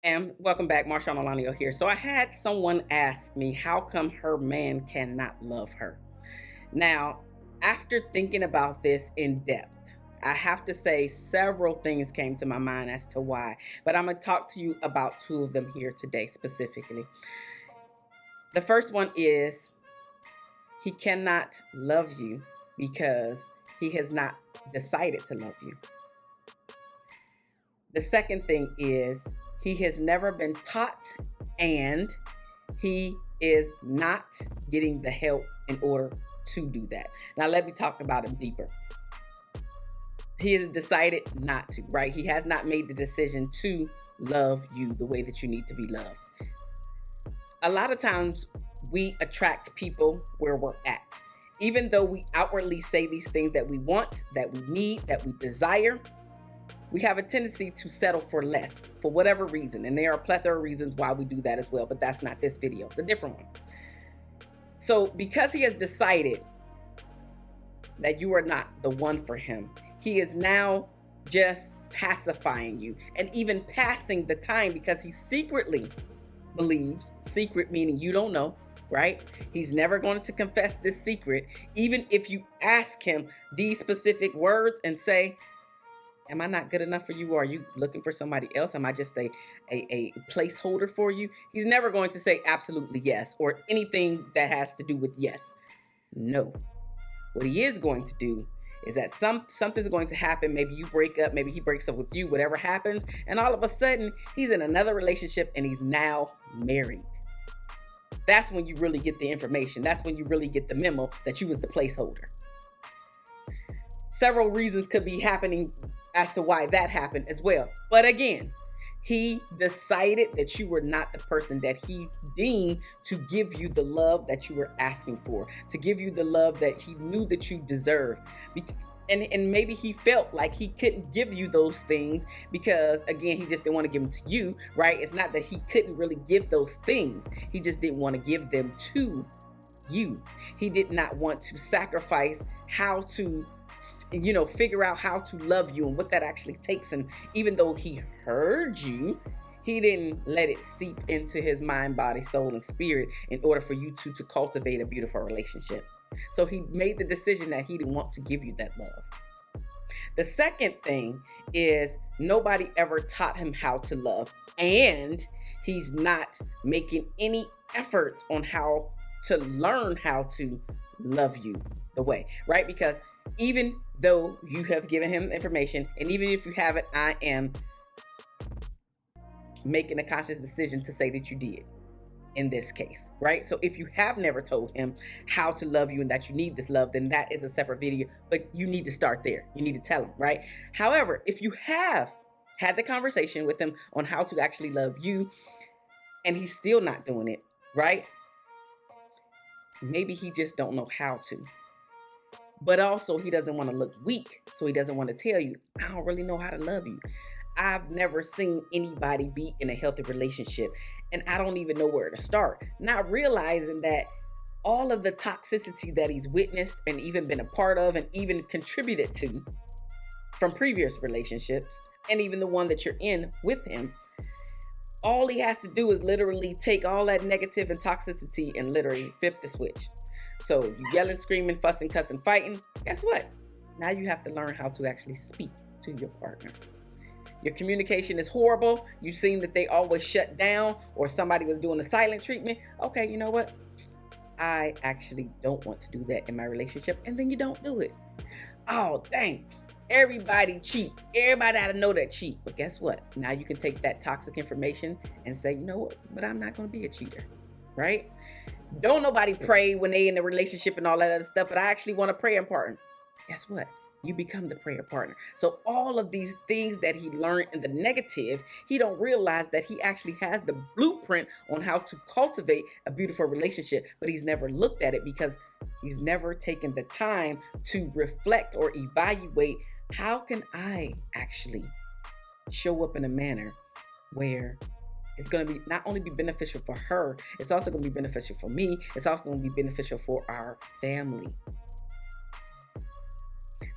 And welcome back, Marshawn Alanio here. So I had someone ask me how come her man cannot love her. Now, after thinking about this in depth, I have to say several things came to my mind as to why, but I'm going to talk to you about two of them here today specifically. The first one is he cannot love you because he has not decided to love you. The second thing is he has never been taught and he is not getting the help in order to do that. Now, let me talk about him deeper. He has decided not to, right? He has not made the decision to love you the way that you need to be loved. A lot of times we attract people where we're at. Even though we outwardly say these things that we want, that we need, that we desire, we have a tendency to settle for less for whatever reason. And there are a plethora of reasons why we do that as well, but that's not this video. It's a different one. So because he has decided that you are not the one for him, he is now just pacifying you and even passing the time because he secretly believes, secret meaning you don't know, right? He's never going to confess this secret, even if you ask him these specific words and say, am I not good enough for you? Or are you looking for somebody else? Am I just a placeholder for you? He's never going to say absolutely yes or anything that has to do with yes. No. What he is going to do is that something's going to happen. Maybe you break up, maybe he breaks up with you, whatever happens. And all of a sudden, he's in another relationship and he's now married. That's when you really get the information. That's when you really get the memo that you was the placeholder. Several reasons could be happening as to why that happened as well. But again, he decided that you were not the person that he deemed to give you the love that you were asking for, to give you the love that he knew that you deserved. And maybe he felt like he couldn't give you those things because, again, he just didn't want to give them to you, right? It's not that he couldn't really give those things. He just didn't want to give them to you. He did not want to sacrifice how to figure out how to love you and what that actually takes. And even though he heard you, he didn't let it seep into his mind, body, soul, and spirit in order for you to cultivate a beautiful relationship. So he made the decision that he didn't want to give you that love. The second thing is nobody ever taught him how to love, and he's not making any efforts on how to learn how to love you the way, right? Because even though you have given him information, and even if you haven't, I am making a conscious decision to say that you did in this case, right? So if you have never told him how to love you and that you need this love, then that is a separate video, but you need to start there. You need to tell him, right? However, if you have had the conversation with him on how to actually love you and he's still not doing it, right? Maybe he just don't know how to. But also he doesn't want to look weak. So he doesn't want to tell you, I don't really know how to love you. I've never seen anybody be in a healthy relationship and I don't even know where to start. Not realizing that all of the toxicity that he's witnessed and even been a part of and even contributed to from previous relationships and even the one that you're in with him, all he has to do is literally take all that negative and toxicity and literally flip the switch. So you yelling, screaming, fussing, cussing, fighting. Guess what? Now you have to learn how to actually speak to your partner. Your communication is horrible. You've seen that they always shut down or somebody was doing the silent treatment. Okay, you know what? I actually don't want to do that in my relationship. And then you don't do it. Oh, dang. Everybody cheat. Everybody ought to know that cheat. But guess what? Now you can take that toxic information and say, you know what? But I'm not going to be a cheater, right? Don't nobody pray when they in a relationship and all that other stuff, but I actually want a prayer partner. Guess what? You become the prayer partner. So all of these things that he learned in the negative, he don't realize that he actually has the blueprint on how to cultivate a beautiful relationship, but he's never looked at it because he's never taken the time to reflect or evaluate, how can I actually show up in a manner where it's going to be not only be beneficial for her, it's also going to be beneficial for me. It's also going to be beneficial for our family.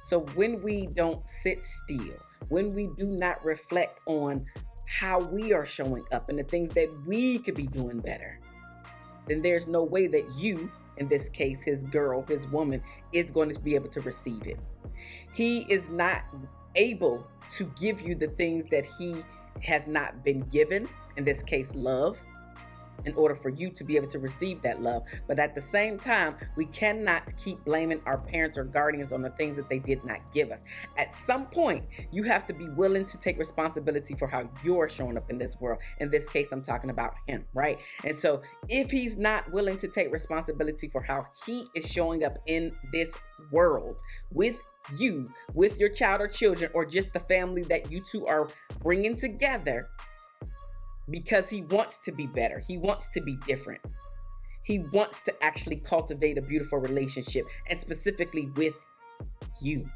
So when we don't sit still, when we do not reflect on how we are showing up and the things that we could be doing better, then there's no way that you, in this case, his girl, his woman, is going to be able to receive it. He is not able to give you the things that he has not been given, in this case, love, in order for you to be able to receive that love. But at the same time, we cannot keep blaming our parents or guardians on the things that they did not give us. At some point, you have to be willing to take responsibility for how you're showing up in this world. In this case, I'm talking about him, right? And so if he's not willing to take responsibility for how he is showing up in this world with you, with your child or children, or just the family that you two are bringing together, because he wants to be better, he wants to be different, he wants to actually cultivate a beautiful relationship, and specifically with you.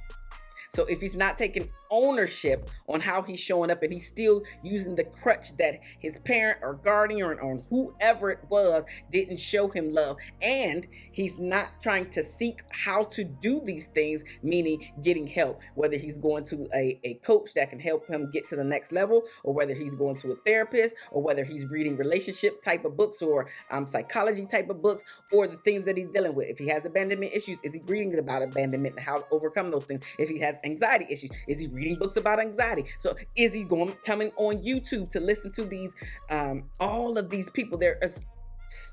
So if he's not taking ownership on how he's showing up, and he's still using the crutch that his parent or guardian or whoever it was didn't show him love, and he's not trying to seek how to do these things, meaning getting help, whether he's going to a coach that can help him get to the next level, or whether he's going to a therapist, or whether he's reading relationship type of books or psychology type of books, or the things that he's dealing with. If he has abandonment issues, is he reading about abandonment and how to overcome those things? If he has anxiety issues, is he reading books about anxiety? So is he coming on YouTube to listen to these all of these people? There is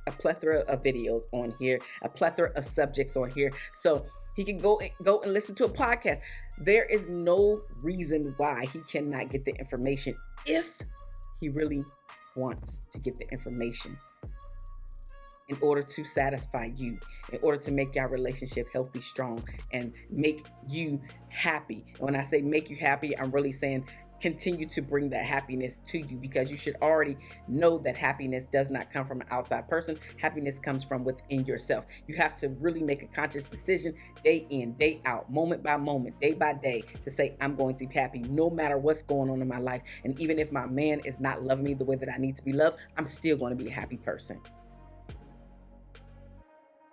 a plethora of videos on here, a plethora of subjects on here, so he can go and listen to a podcast. There is no reason why he cannot get the information if he really wants to get the information, in order to satisfy you, in order to make your relationship healthy, strong, and make you happy. When I say make you happy, I'm really saying continue to bring that happiness to you, because you should already know that happiness does not come from an outside person. Happiness comes from within yourself. You have to really make a conscious decision day in, day out, moment by moment, day by day, to say, I'm going to be happy no matter what's going on in my life. And even if my man is not loving me the way that I need to be loved, I'm still going to be a happy person.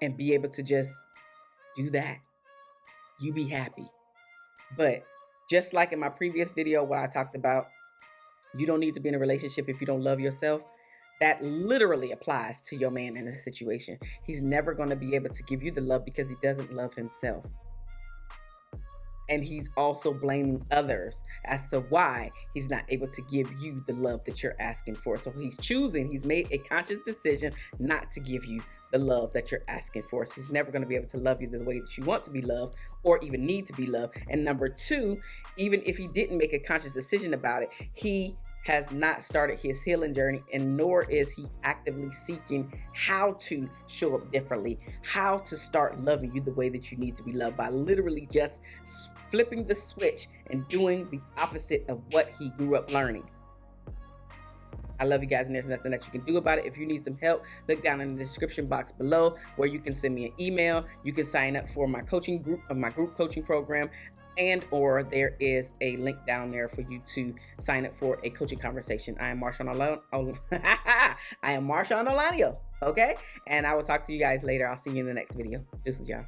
And be able to just do that. You be happy. But just like in my previous video where I talked about you don't need to be in a relationship if you don't love yourself, that literally applies to your man in this situation. He's never going to be able to give you the love because he doesn't love himself. And he's also blaming others as to why he's not able to give you the love that you're asking for. So he's made a conscious decision not to give you the love that you're asking for. So he's never going to be able to love you the way that you want to be loved, or even need to be loved. And number two, even if he didn't make a conscious decision about it, he has not started his healing journey, and nor is he actively seeking how to show up differently, how to start loving you the way that you need to be loved, by literally just flipping the switch and doing the opposite of what he grew up learning. I love you guys, and there's nothing that you can do about it. If you need some help, look down in the description box below where you can send me an email. You can sign up for my coaching group, my group coaching program, and or there is a link down there for you to sign up for a coaching conversation. I am Marshawn Olanio, okay? And I will talk to you guys later. I'll see you in the next video. Deuces, y'all.